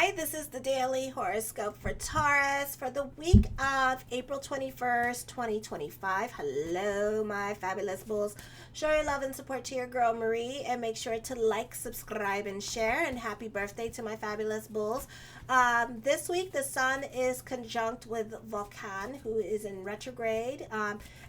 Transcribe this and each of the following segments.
Hi, this is the daily horoscope for Taurus for the week of April 21st, 2025. Hello, my fabulous bulls. Show your love and support to your girl Marie and make sure to like, subscribe, and share. And happy birthday to my fabulous bulls. This week, the sun is conjunct with Vulcan, who is in retrograde.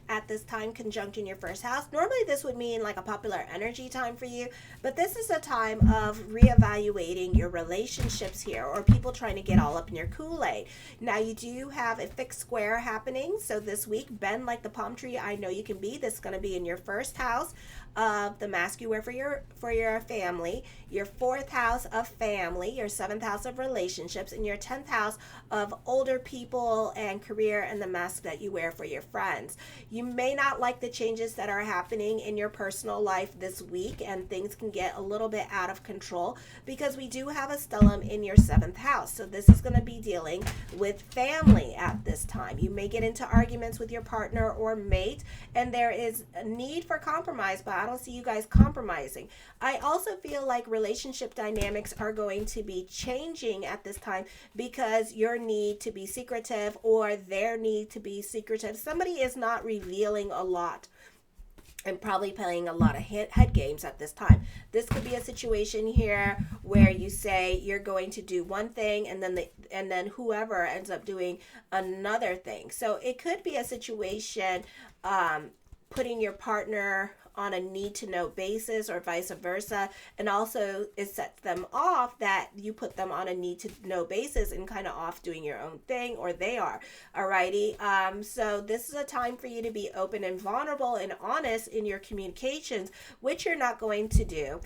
At this time, conjunct in your first house. Normally, this would mean like a popular energy time for you, but this is a time of reevaluating your relationships here, or people trying to get all up in your Kool-Aid. Now, you do have a fixed square happening, so this week, bend like the palm tree I know you can be. This is going to be in your first house of the mask you wear for your family, your fourth house of family, your seventh house of relationships, and your 10th house of older people and career, and the mask that you wear for your friends. You may not like the changes that are happening in your personal life this week, and things can get a little bit out of control because we do have a stellium in your seventh house. So this is going to be dealing with family at this time. You may get into arguments with your partner or mate, and there is a need for compromise, but I don't see you guys compromising. I also feel like relationship dynamics are going to be changing at this time because your need to be secretive or their need to be secretive. Somebody is not revealing a lot and probably playing a lot of head games at this time. This could be a situation here where you say you're going to do one thing, and then whoever ends up doing another thing. So it could be a situation putting your partner on a need-to-know basis or vice versa, and also it sets them off that you put them on a need-to-know basis and kind of off doing your own thing, or they are. Alrighty, so this is a time for you to be open and vulnerable and honest in your communications, which you're not going to do.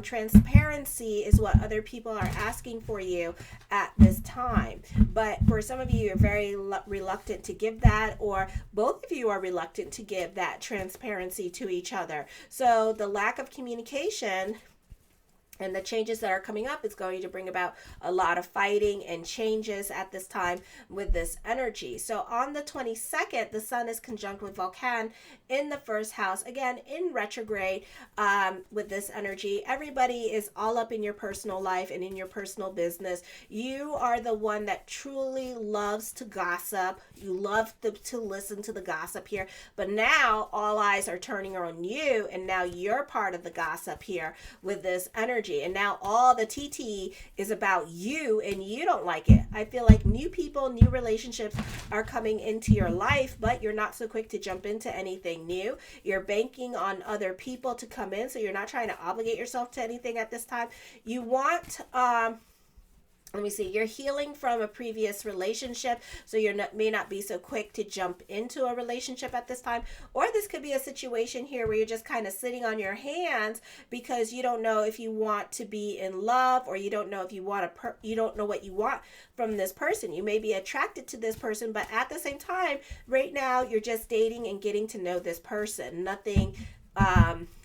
Transparency is what other people are asking for you at this time, but for some of you, you're very reluctant to give that, or both of you are reluctant to give that transparency to each other. So the lack of communication and the changes that are coming up is going to bring about a lot of fighting and changes at this time with this energy. So on the 22nd, the sun is conjunct with Vulcan in the first house, again in retrograde with this energy. Everybody is all up in your personal life and in your personal business. You are the one that truly loves to gossip. You love to listen to the gossip here. But now all eyes are turning on you, and now you're part of the gossip here with this energy. And now all the TT is about you, and you don't like it. I feel like new people, new relationships are coming into your life, but you're not so quick to jump into anything new. You're banking on other people to come in, so you're not trying to obligate yourself to anything at this time. You want let me see, you're healing from a previous relationship, so you may not be so quick to jump into a relationship at this time. Or this could be a situation here where you're just kind of sitting on your hands because you don't know if you want to be in love, or you don't know if you want you don't know what you want from this person. You may be attracted to this person, but at the same time, right now, you're just dating and getting to know this person. Nothing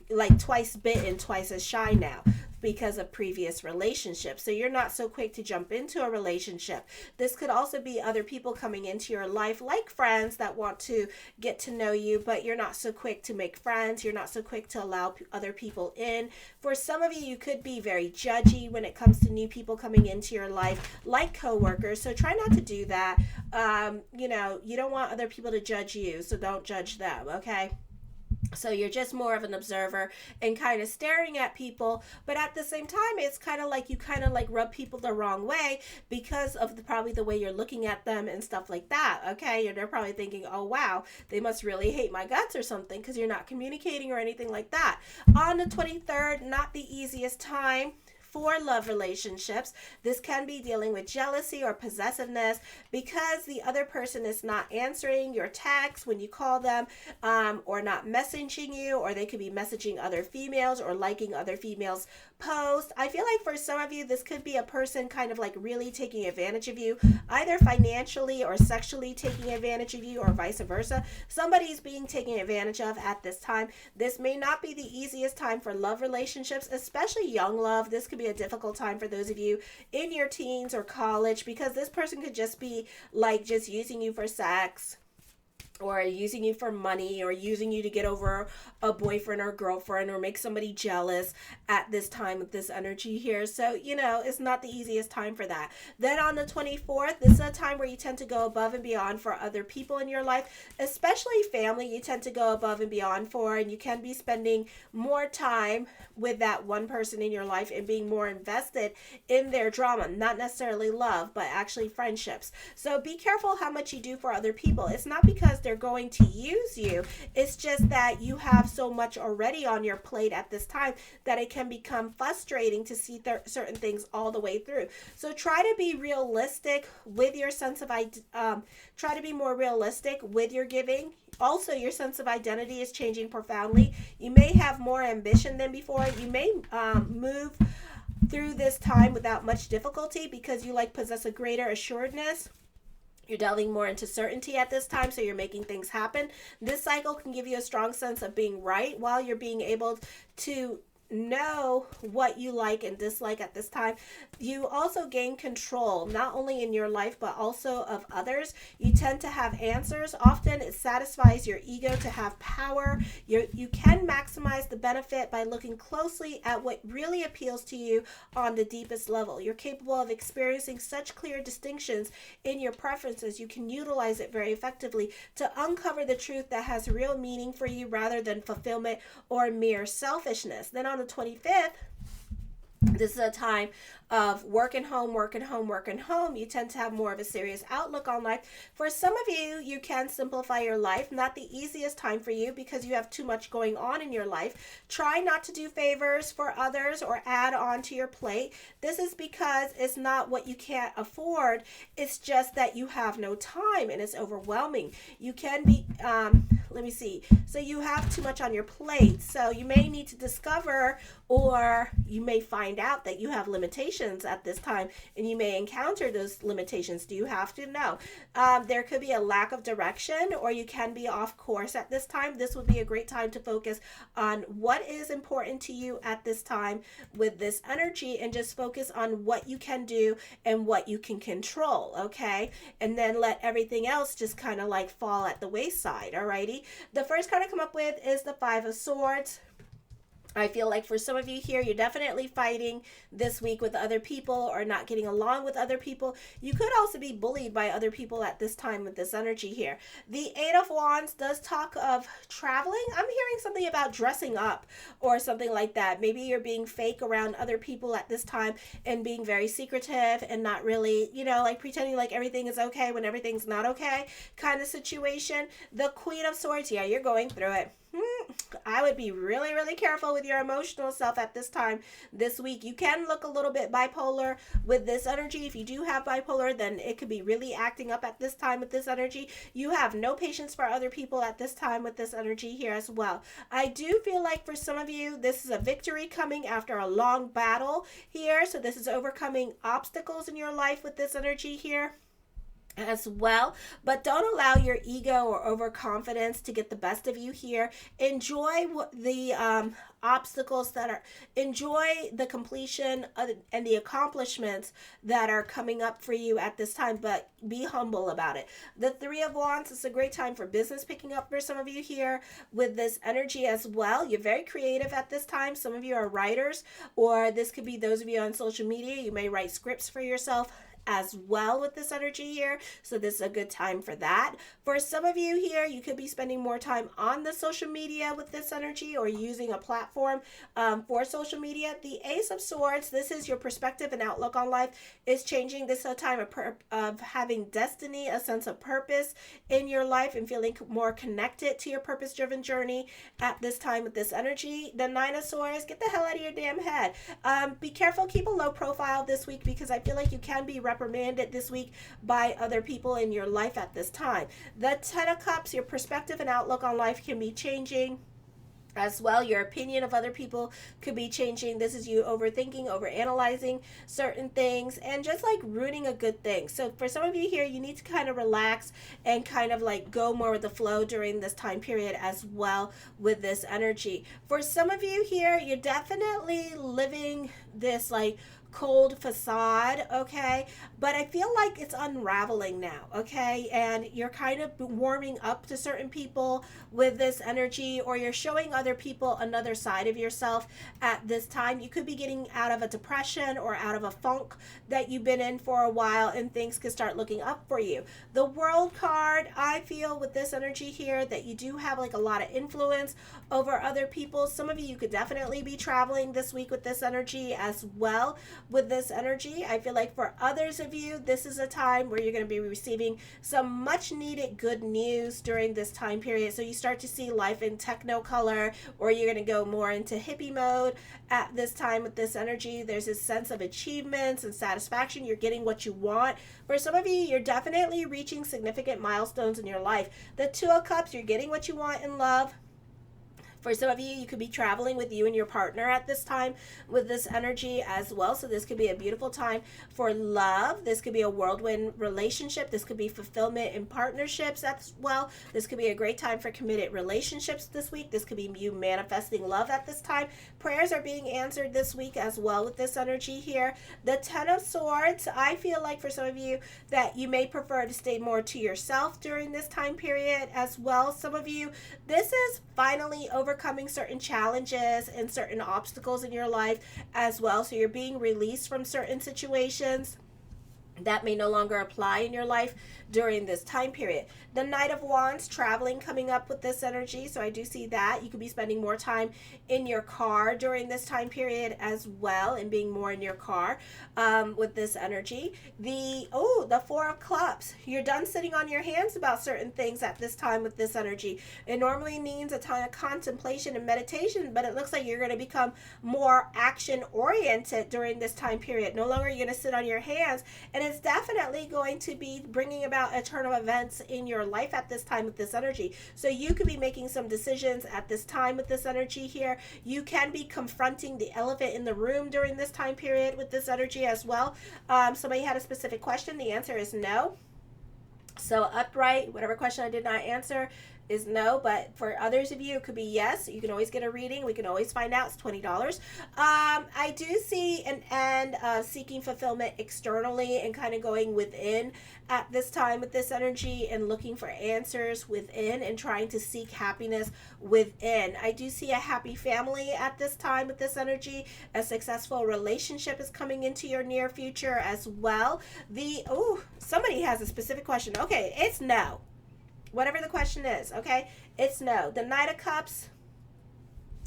like twice bitten, twice as shy now, because of previous relationships. So you're not so quick to jump into a relationship. This could also be other people coming into your life, like friends that want to get to know you, but you're not so quick to make friends. You're not so quick to allow other people in. For some of you, you could be very judgy when it comes to new people coming into your life, like coworkers. So try not to do that. You don't want other people to judge you, so don't judge them, okay? So you're just more of an observer and kind of staring at people, but at the same time, it's kind of like you kind of like rub people the wrong way because of probably the way you're looking at them and stuff like that. Okay, they're probably thinking, oh wow, they must really hate my guts or something, because you're not communicating or anything like that. On the 23rd, not the easiest time for love relationships. This can be dealing with jealousy or possessiveness because the other person is not answering your text when you call them, or not messaging you, or they could be messaging other females or liking other females' posts. I feel like for some of you, this could be a person kind of like really taking advantage of you, either financially or sexually taking advantage of you, or vice versa. Somebody's being taken advantage of at this time. This may not be the easiest time for love relationships, especially young love. This could be a difficult time for those of you in your teens or college, because this person could just be like just using you for sex, or using you for money, or using you to get over a boyfriend or girlfriend, or make somebody jealous at this time with this energy here. So, it's not the easiest time for that. Then on the 24th, this is a time where you tend to go above and beyond for other people in your life, especially family. You tend to go above and beyond for, and you can be spending more time with that one person in your life and being more invested in their drama, not necessarily love, but actually friendships. So be careful how much you do for other people. It's not because they're going to use you. It's just that you have so much already on your plate at this time that it can become frustrating to see certain things all the way through. So try to be realistic with your sense of try to be more realistic with your giving. Also, your sense of identity is changing profoundly. You may have more ambition than before. You may move through this time without much difficulty because you possess a greater assuredness. You're delving more into certainty at this time, so you're making things happen. This cycle can give you a strong sense of being right while you're being able to know what you like and dislike at this time. You also gain control, not only in your life, but also of others. You tend to have answers. Often it satisfies your ego to have power. You can maximize the benefit by looking closely at what really appeals to you on the deepest level. You're capable of experiencing such clear distinctions in your preferences. You can utilize it very effectively to uncover the truth that has real meaning for you rather than fulfillment or mere selfishness. Then on the 25th, this is a time of work and home, work and home, work and home. You tend to have more of a serious outlook on life. For some of you, you can simplify your life. Not the easiest time for you because you have too much going on in your life. Try not to do favors for others or add on to your plate. This is because it's not what you can't afford. It's just that you have no time and it's overwhelming. You can be, so you have too much on your plate. So you may need to discover, or you may find out that you have limitations at this time, and you may encounter those limitations. Do you have to? No. There could be a lack of direction, or you can be off course at this time. This would be a great time to focus on what is important to you at this time with this energy, and just focus on what you can do and what you can control, okay? And then let everything else just kind of fall at the wayside, alrighty? The first card I come up with is the Five of Swords. I feel like for some of you here, you're definitely fighting this week with other people or not getting along with other people. You could also be bullied by other people at this time with this energy here. The Eight of Wands does talk of traveling. I'm hearing something about dressing up or something like that. Maybe you're being fake around other people at this time and being very secretive and not really, pretending like everything is okay when everything's not okay kind of situation. The Queen of Swords, yeah, you're going through it. I would be really, really careful with your emotional self at this time this week. You can look a little bit bipolar with this energy. If you do have bipolar, then it could be really acting up at this time with this energy. You have no patience for other people at this time with this energy here as well. I do feel like for some of you, this is a victory coming after a long battle here. So this is overcoming obstacles in your life with this energy here as well. But don't allow your ego or overconfidence to get the best of you here. Enjoy the obstacles enjoy the completion and the accomplishments that are coming up for you at this time, but be humble about it. The Three of Wands is a great time for business picking up for some of you here with this energy as well. You're very creative at this time. Some of you are writers, or this could be those of you on social media. You may write scripts for yourself as well with this energy here. So this is a good time for that. For some of you here, you could be spending more time on the social media with this energy, or using a platform for social media. The Ace of Swords, this is your perspective and outlook on life is changing. This is a time of having destiny, a sense of purpose in your life, and feeling more connected to your purpose-driven journey at this time with this energy. The Nine of Swords, get the hell out of your damn head. Be careful, keep a low profile this week, because I feel like you can be reprimanded this week by other people in your life at this time. The Ten of Cups, your perspective and outlook on life can be changing as well. Your opinion of other people could be changing. This is you overthinking, overanalyzing certain things, and just ruining a good thing. So for some of you here, you need to kind of relax and kind of go more with the flow during this time period as well with this energy. For some of you here, you're definitely living this cold facade, okay? But I feel like it's unraveling now, okay? And you're kind of warming up to certain people with this energy, or you're showing other people another side of yourself at this time. You could be getting out of a depression or out of a funk that you've been in for a while, and things could start looking up for you. The World card, I feel with this energy here that you do have like a lot of influence over other people. Some of you could definitely be traveling this week with this energy as well. With this energy, I feel like for others of you, this is a time where you're going to be receiving some much needed good news during this time period. So you start to see life in technicolor, or you're going to go more into hippie mode at this time with this energy. There's this sense of achievements and satisfaction. You're getting what you want. For some of you, you're definitely reaching significant milestones in your life. The Two of Cups, you're getting what you want in love. For some of you, you could be traveling with you and your partner at this time with this energy as well. So this could be a beautiful time for love. This could be a whirlwind relationship. This could be fulfillment in partnerships as well. This could be a great time for committed relationships this week. This could be you manifesting love at this time. Prayers are being answered this week as well with this energy here. The Ten of Swords, I feel like for some of you that you may prefer to stay more to yourself during this time period as well. Some of you, this is finally overcoming certain challenges and certain obstacles in your life as well. So you're being released from certain situations that may no longer apply in your life during this time period. The Knight of Wands, traveling coming up with this energy. So I do see that. You could be spending more time in your car during this time period as well, and being more in your car with this energy. The Four of Cups. You're done sitting on your hands about certain things at this time with this energy. It normally means a time of contemplation and meditation, but it looks like you're going to become more action oriented during this time period. No longer are you going to sit on your hands, and it's definitely going to be bringing about a turn of events in your life at this time with this energy. So you could be making some decisions at this time with this energy here. You can be confronting the elephant in the room during this time period with this energy as well. Somebody had a specific question. The answer is no. So upright, whatever question I did not answer is no, but for others of you it could be yes. You can always get a reading. We can always find out. It's $20. I do see an end of seeking fulfillment externally and kind of going within at this time with this energy, and looking for answers within and trying to seek happiness within. I do see a happy family at this time with this energy. A successful relationship is coming into your near future as well. Somebody has a specific question. Okay, it's no. Whatever the question is, okay? It's no. The Knight of Cups,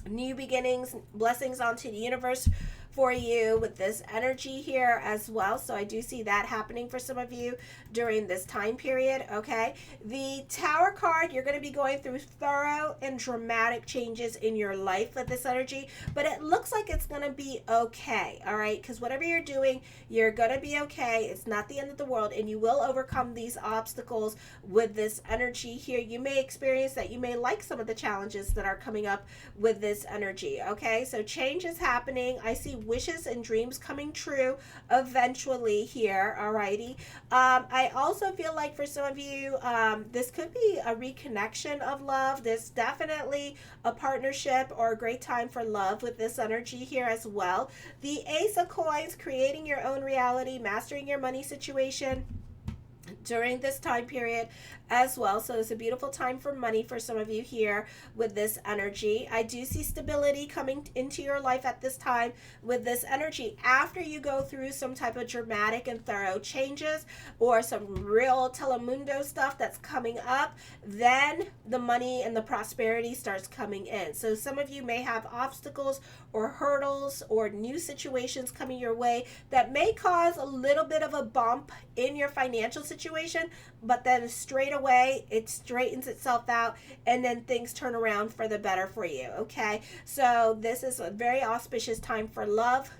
new beginnings, blessings onto the universe for you with this energy here as well. So I do see that happening for some of you during this time period, okay? The Tower card, you're going to be going through thorough and dramatic changes in your life with this energy, but it looks like it's going to be okay, all right? Because whatever you're doing, you're going to be okay. It's not the end of the world, and you will overcome these obstacles with this energy here. You may experience that. You may like some of the challenges that are coming up with this energy, okay? So change is happening. I see wishes and dreams coming true eventually here, alrighty. I also feel like for some of you, this could be a reconnection of love. There's definitely a partnership or a great time for love with this energy here as well. The Ace of Coins, creating your own reality, mastering your money situation during this time period as well. So it's a beautiful time for money for some of you here with this energy. I do see stability coming into your life at this time with this energy. After you go through some type of dramatic and thorough changes or some real telemundo stuff that's coming up, then the money and the prosperity starts coming in. So some of you may have obstacles or hurdles or new situations coming your way that may cause a little bit of a bump in your financial situation, but then straight away it straightens itself out, and then things turn around for the better for you, okay? So this is a very auspicious time for love.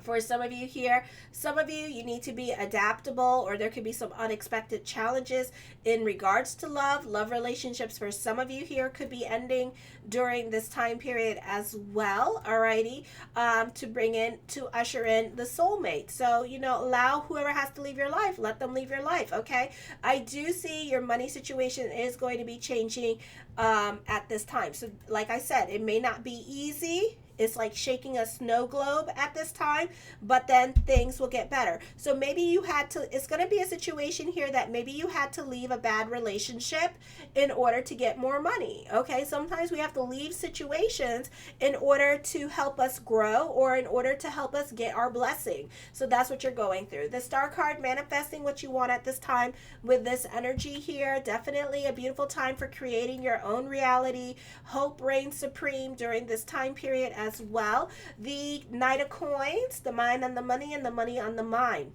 For some of you here, some of you need to be adaptable, or there could be some unexpected challenges in regards to love. Love relationships for some of you here could be ending during this time period as well, alrighty, to usher in the soulmate. So, allow whoever has to leave your life, let them leave your life, okay? I do see your money situation is going to be changing at this time. So like I said, it may not be easy. It's like shaking a snow globe at this time, but then things will get better. So maybe you had to, it's going to be a situation here that maybe you had to leave a bad relationship in order to get more money. Okay, sometimes we have to leave situations in order to help us grow or in order to help us get our blessing. So that's what you're going through. The star card, manifesting what you want at this time with this energy here. Definitely a beautiful time for creating your own reality. Hope reigns supreme during this time period as well. The Knight of Coins, the mind on the money and the money on the mind.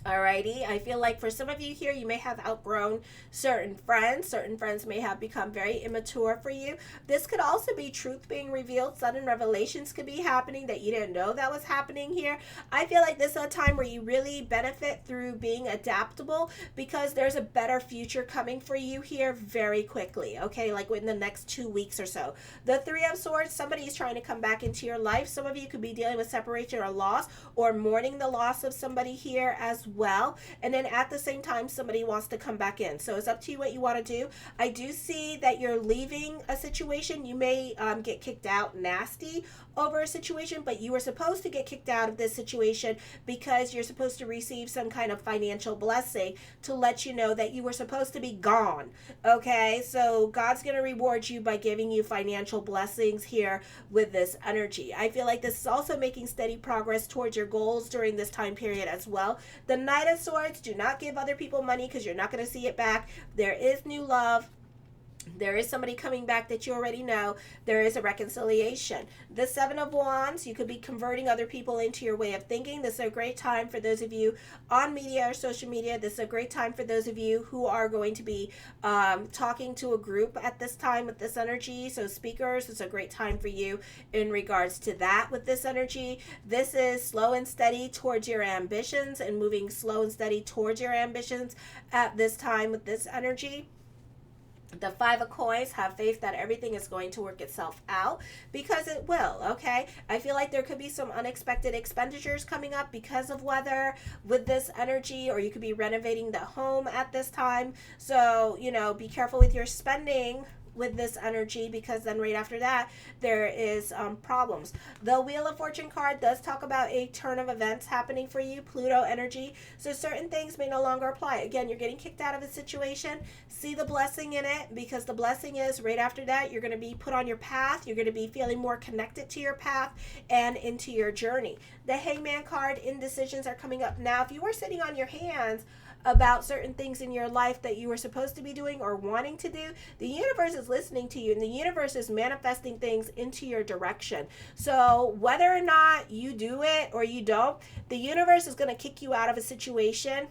Alrighty, I feel like for some of you here, you may have outgrown certain friends. Certain friends may have become very immature for you. This could also be truth being revealed. Sudden revelations could be happening that you didn't know that was happening here. I feel like this is a time where you really benefit through being adaptable because there's a better future coming for you here very quickly, okay, like within the next 2 weeks or so. The Three of Swords, somebody is trying to come back into your life. Some of you could be dealing with separation or loss or mourning the loss of somebody here as well, and then at the same time somebody wants to come back in. So it's up to you what you want to do. I do see that you're leaving a situation. You may get kicked out nasty over a situation, but you were supposed to get kicked out of this situation because you're supposed to receive some kind of financial blessing to let you know that you were supposed to be gone. Okay, so God's going to reward you by giving you financial blessings here with this energy. I feel like this is also making steady progress towards your goals during this time period as well. The Knight of Swords, do not give other people money because you're not going to see it back. There is new love. There is somebody coming back that you already know. There is a reconciliation. The Seven of Wands, you could be converting other people into your way of thinking. This is a great time for those of you on media or social media. This is a great time for those of you who are going to be talking to a group at this time with this energy. So speakers, it's a great time for you in regards to that with this energy. This is slow and steady towards your ambitions and moving slow and steady towards your ambitions at this time with this energy. The Five of Coins, have faith that everything is going to work itself out because it will, okay? I feel like there could be some unexpected expenditures coming up because of weather with this energy, or you could be renovating the home at this time. So, you know, be careful with your spending with this energy because then right after that there is problems. The Wheel of Fortune card does talk about a turn of events happening for you, Pluto energy. So certain things may no longer apply. Again, you're getting kicked out of a situation. See the blessing in it because the blessing is right after that you're going to be put on your path. You're going to be feeling more connected to your path and into your journey. The Hangman card, indecisions are coming up. Now, if you were sitting on your hands about certain things in your life that you were supposed to be doing or wanting to do, the universe is listening to you and the universe is manifesting things into your direction. So whether or not you do it or you don't, the universe is going to kick you out of a situation,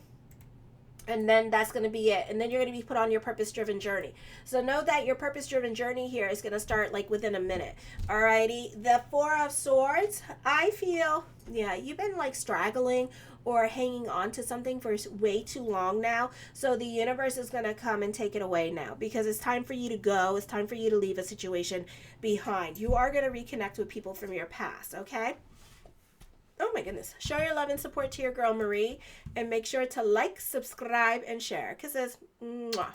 and then that's going to be it. And then you're going to be put on your purpose-driven journey. So know that your purpose-driven journey here is going to start like within a minute. Alrighty. The Four of Swords, I feel, yeah, you've been like straggling or hanging on to something for way too long now. So the universe is going to come and take it away now because it's time for you to go. It's time for you to leave a situation behind. You are going to reconnect with people from your past, okay? Oh my goodness. Show your love and support to your girl Marie and make sure to like, subscribe, and share because it's mwah.